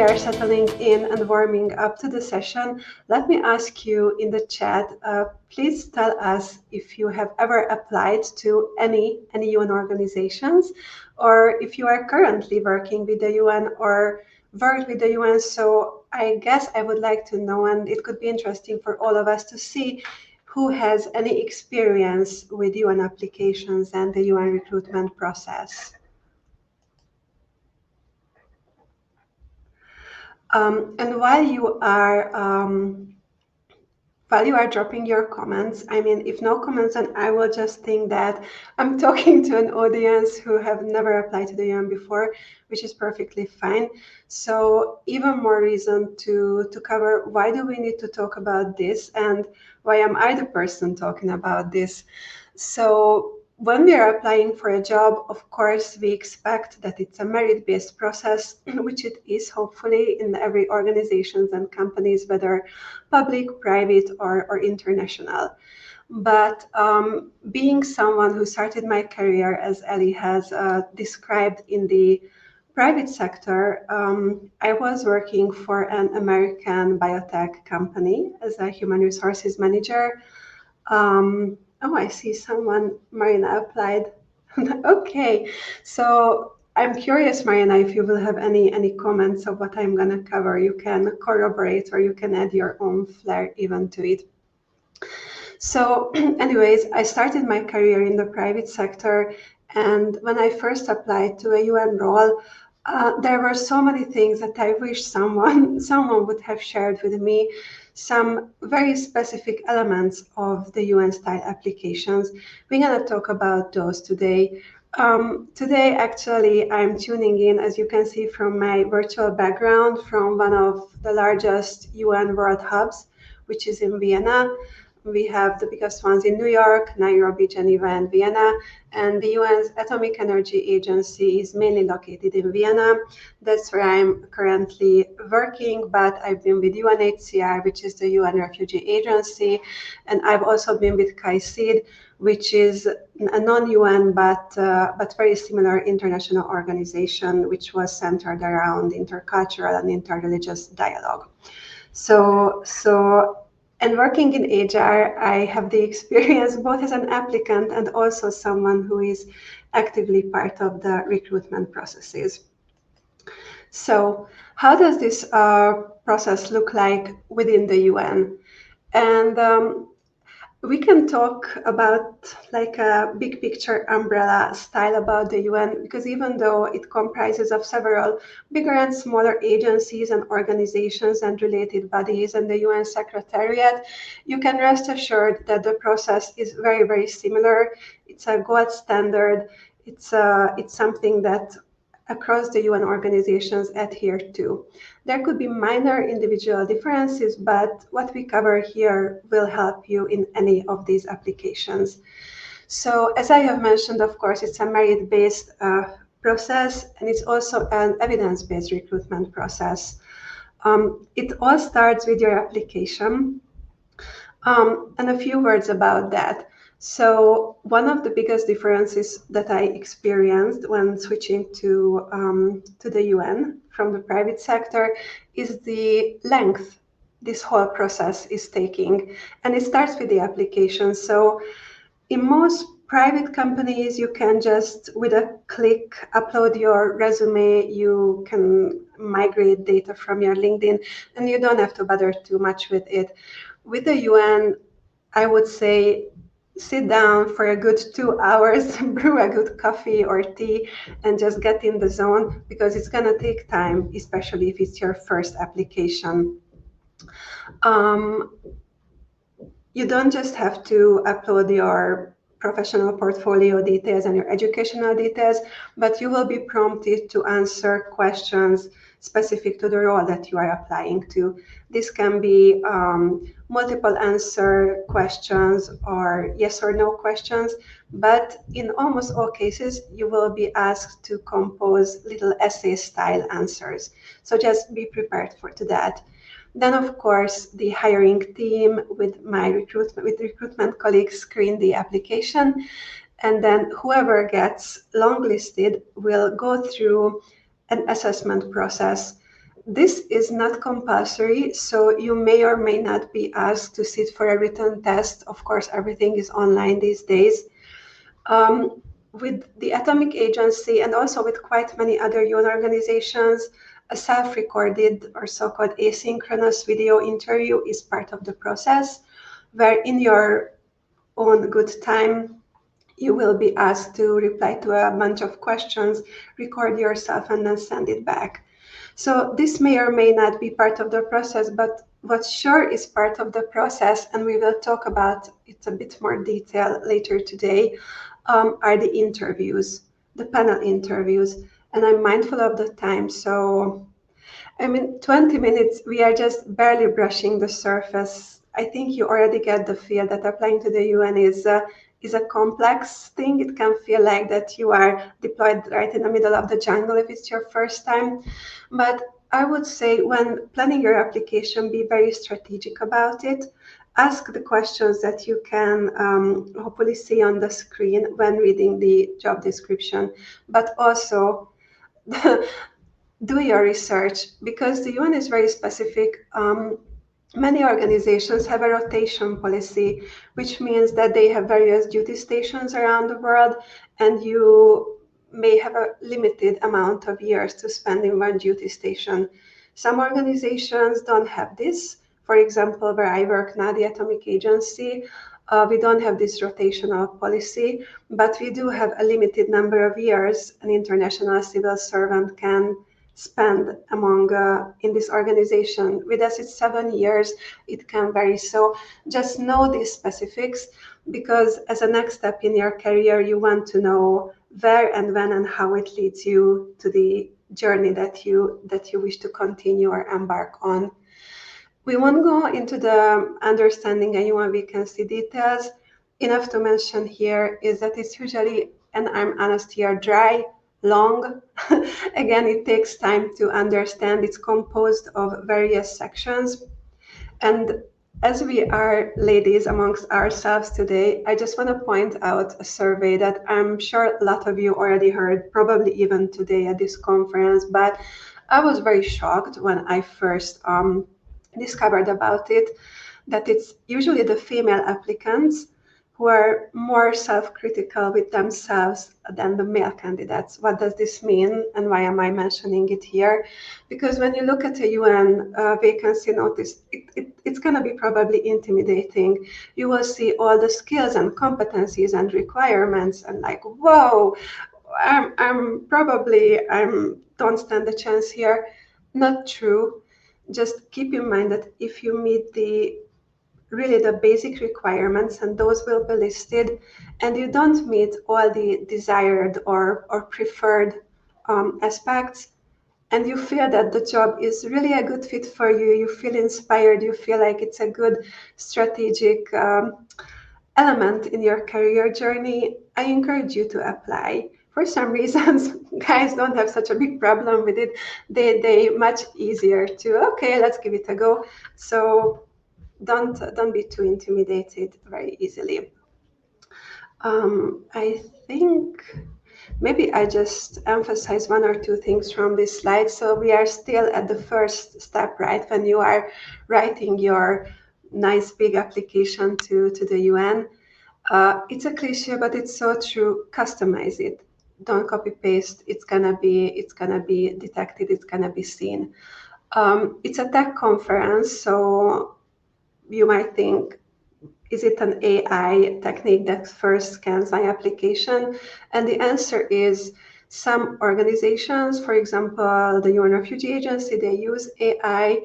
are settling in and warming up to the session, let me ask you in the chat, please tell us if you have ever applied to any UN organizations, or if you are currently working with the UN or worked with the UN. So I guess I would like to know, and it could be interesting for all of us to see who has any experience with UN applications and the UN recruitment process. And while you are dropping your comments, I mean, if no comments, then I will just think that I'm talking to an audience who have never applied to the UN before, which is perfectly fine. So even more reason to cover why do we need to talk about this and why am I the person talking about this. So when we are applying for a job, of course, we expect that it's a merit-based process, which it is hopefully in every organizations and companies, whether public, private, or international. But being someone who started my career, as Ellie has described, in the private sector, I was working for an American biotech company as a human resources manager. Oh, I see someone, Marina, applied. Okay, so I'm curious, Marina, if you will have any comments of what I'm going to cover. You can corroborate or you can add your own flair even to it. So anyways, I started my career in the private sector, and when I first applied to a UN role, there were so many things that I wish someone would have shared with me, some very specific elements of the UN style applications. We're going to talk about those today. Today, actually, I'm tuning in, as you can see from my virtual background, from one of the largest UN World Hubs, which is in Vienna. We have the biggest ones in New York, Nairobi, Geneva, and Vienna. And the UN's Atomic Energy Agency is mainly located in Vienna. That's where I'm currently working, but I've been with UNHCR, which is the UN Refugee Agency. And I've also been with CAICID, which is a non-UN but very similar international organization, which was centered around intercultural and interreligious dialogue. And working in HR, I have the experience both as an applicant and also someone who is actively part of the recruitment processes. So how does this process look like within the UN? And we can talk about like a big picture umbrella style about the UN, because even though it comprises of several bigger and smaller agencies and organizations and related bodies and the UN Secretariat, you can rest assured that the process is very, very similar. It's a gold standard. It's something that across the UN organizations adhere to. There could be minor individual differences, but what we cover here will help you in any of these applications. So as I have mentioned, of course, it's a merit-based process, and it's also an evidence-based recruitment process. It all starts with your application. And a few words about that. So one of the biggest differences that I experienced when switching to the UN from the private sector is the length this whole process is taking. And it starts with the application. So in most private companies, you can just, with a click, upload your resume. You can migrate data from your LinkedIn, and you don't have to bother too much with it. With the UN, I would say sit down for a good 2 hours, brew a good coffee or tea, and just get in the zone, because it's going to take time, especially if it's your first application. You don't just have to upload your professional portfolio details and your educational details, but you will be prompted to answer questions specific to the role that you are applying to. This can be multiple answer questions or yes or no questions, but in almost all cases, you will be asked to compose little essay style answers. So just be prepared for that. Then, of course, the hiring team with recruitment colleagues screen the application, and then whoever gets longlisted will go through an assessment process. This is not compulsory, so you may or may not be asked to sit for a written test. Of course, everything is online these days. With the Atomic Agency and also with quite many other UN organizations, a self-recorded or so-called asynchronous video interview is part of the process, where in your own good time, you will be asked to reply to a bunch of questions, record yourself, and then send it back. So this may or may not be part of the process, but what sure is part of the process, and we will talk about it a bit more detail later today, are the interviews, the panel interviews. And I'm mindful of the time, so 20 minutes, we are just barely brushing the surface. I think you already get the feel that applying to the UN is a complex thing. It can feel like that you are deployed right in the middle of the jungle if it's your first time. But I would say when planning your application, be very strategic about it. Ask the questions that you can hopefully see on the screen when reading the job description, but also do your research, because the UN is very specific. Many organizations have a rotation policy, which means that they have various duty stations around the world, and you may have a limited amount of years to spend in one duty station. Some organizations don't have this. For example, where I work now, the Atomic Agency, we don't have this rotational policy, but we do have a limited number of years an international civil servant can spend among in this organization. With us, it's 7 years. It can vary. So just know these specifics, because as a next step in your career, you want to know where and when and how it leads you to the journey that you wish to continue or embark on. We won't go into the understanding and UN vacancy details. Enough to mention here is that it's usually, and I'm honest here, dry, long. Again, it takes time to understand. It's composed of various sections. And as we are ladies amongst ourselves today, I just want to point out a survey that I'm sure a lot of you already heard, probably even today at this conference, but I was very shocked when I first discovered about it, that it's usually the female applicants who are more self-critical with themselves than the male candidates. What does this mean, and why am I mentioning it here? Because when you look at a UN vacancy notice, it's going to be probably intimidating. You will see all the skills and competencies and requirements, and like, whoa, I'm don't stand a chance here. Not true. Just keep in mind that if you meet the basic requirements, and those will be listed, and you don't meet all the desired or preferred aspects, and you feel that the job is really a good fit for you, you feel inspired, you feel like it's a good strategic element in your career journey, I encourage you to apply. For some reasons, guys don't have such a big problem with it. They much easier to, okay, let's give it a go. So don't be too intimidated very easily. I think maybe I just emphasize one or two things from this slide. So we are still at the first step, right? When you are writing your nice big application to the UN. It's a cliche, but it's so true. Customize it. Don't copy paste. It's gonna be detected. It's gonna be seen. It's a tech conference, so you might think, is it an AI technique that first scans my application? And the answer is some organizations, for example, the UN Refugee Agency, they use AI.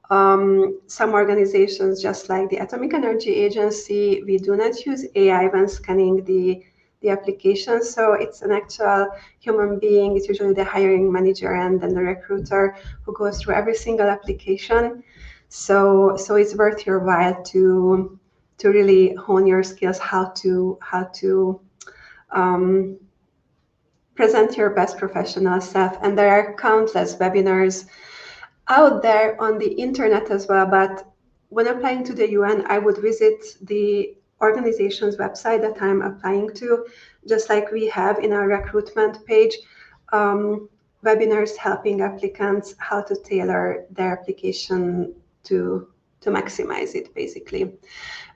Some organizations, just like the Atomic Energy Agency, we do not use AI when scanning the application. So it's an actual human being. It's usually the hiring manager and then the recruiter who goes through every single application. So it's worth your while to really hone your skills, how to present your best professional self. And there are countless webinars out there on the internet as well. But when applying to the UN, I would visit the organization's website that I'm applying to, just like we have in our recruitment page. webinars helping applicants how to tailor their application to maximize it, basically.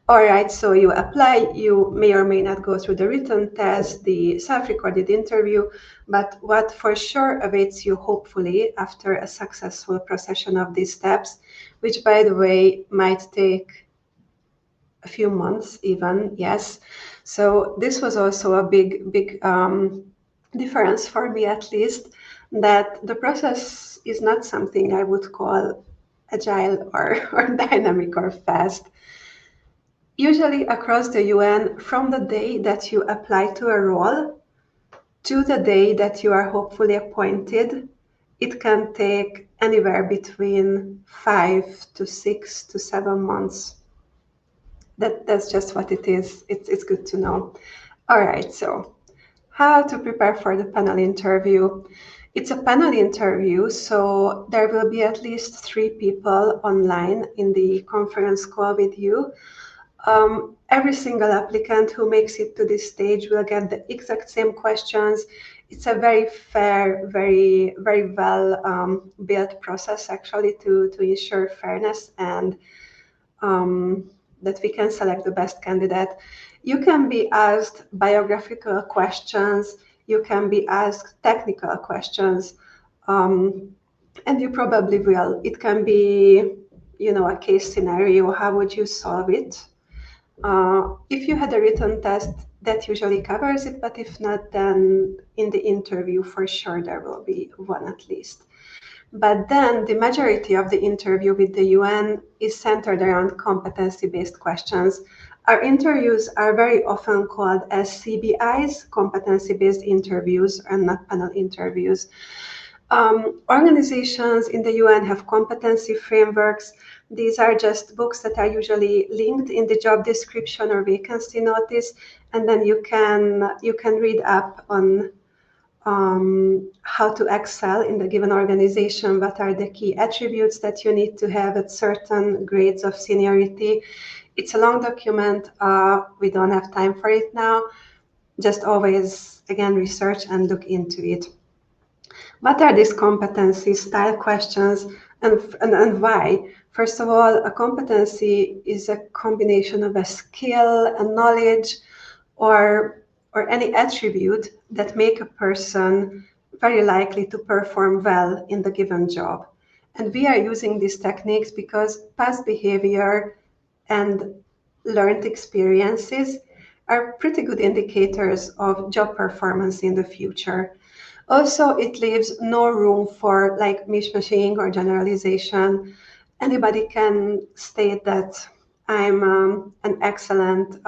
All right, so you apply, you may or may not go through the written test, the self-recorded interview, but what for sure awaits you, hopefully, after a successful procession of these steps, which, by the way, might take a few months even, yes. So this was also a big difference for me, at least, that the process is not something I would call agile or dynamic or fast. Usually across the UN, from the day that you apply to a role to the day that you are hopefully appointed, it can take anywhere between 5 to 6 to 7 months. That's just what it is. It's good to know. All right, so how to prepare for the panel interview. It's a panel interview, so there will be at least 3 people online in the conference call with you. Every single applicant who makes it to this stage will get the exact same questions. It's a very fair, very well built process, actually, to ensure fairness and that we can select the best candidate. You can be asked biographical questions, you can be asked technical questions, and you probably will. It can be, a case scenario, how would you solve it? If you had a written test, that usually covers it, but if not, then in the interview, for sure, there will be one at least. But then the majority of the interview with the UN is centered around competency-based questions. Our interviews are very often called as CBIs, competency-based interviews, and not panel interviews. Organizations in the UN have competency frameworks. These are just books that are usually linked in the job description or vacancy notice, and then you can read up on how to excel in the given organization, what are the key attributes that you need to have at certain grades of seniority. It's a long document. We don't have time for it now. Just always, again, research and look into it. What are these competency style questions and why? First of all, a competency is a combination of a skill, a knowledge, or any attribute that make a person very likely to perform well in the given job. And we are using these techniques because past behavior and learned experiences are pretty good indicators of job performance in the future. Also, it leaves no room for mishmashing or generalization. Anybody can state that I'm an excellent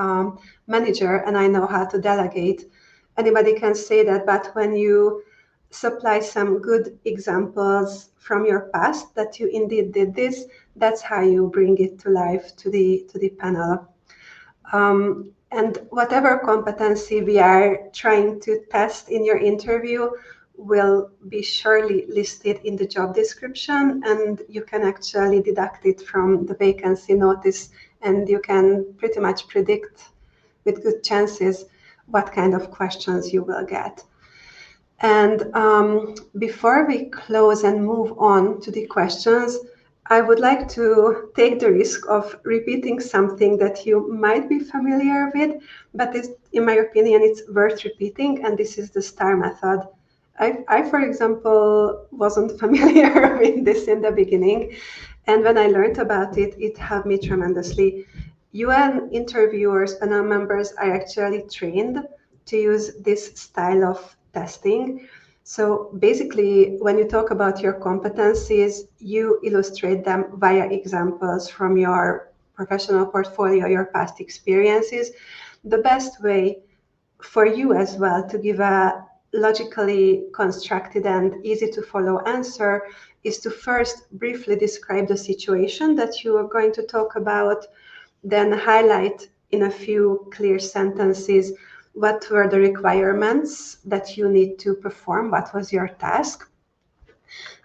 manager and I know how to delegate. Anybody can say that, but when you supply some good examples from your past that you indeed did this, that's how you bring it to life to the panel. And whatever competency we are trying to test in your interview will be surely listed in the job description, and you can actually deduct it from the vacancy notice, and you can pretty much predict with good chances what kind of questions you will get. And before we close and move on to the questions, I would like to take the risk of repeating something that you might be familiar with, but in my opinion, it's worth repeating, and this is the STAR method. I, for example, wasn't familiar with this in the beginning, and when I learned about it, it helped me tremendously. UN interviewers, panel members are actually trained to use this style of testing. So basically, when you talk about your competencies, you illustrate them via examples from your professional portfolio, your past experiences. The best way for you as well to give a logically constructed and easy to follow answer is to first briefly describe the situation that you are going to talk about, then highlight in a few clear sentences what were the requirements that you need to perform, what was your task.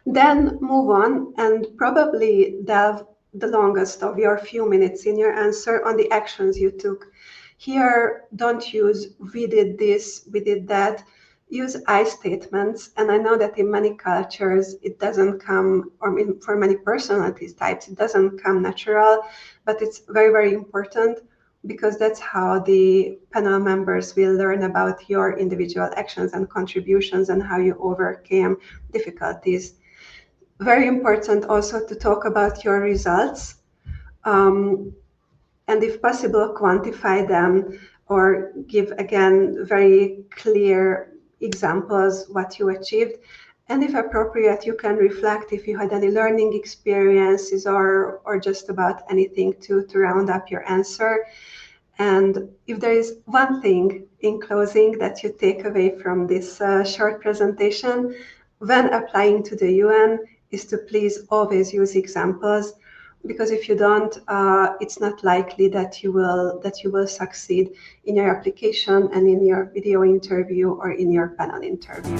Then move on and probably delve the longest of your few minutes in your answer on the actions you took. Here, don't use we did this, we did that. use I statements. And I know that in many cultures, it doesn't come, or for many personality types, it doesn't come natural, but it's very, very important because that's how the panel members will learn about your individual actions and contributions and how you overcame difficulties. Very important also to talk about your results. And if possible, quantify them or give again very clear examples what you achieved. And if appropriate, you can reflect if you had any learning experiences or just about anything to round up your answer. And if there is one thing in closing that you take away from this short presentation, when applying to the UN, is to please always use examples, because if you don't, it's not likely that you will succeed in your application and in your video interview or in your panel interview.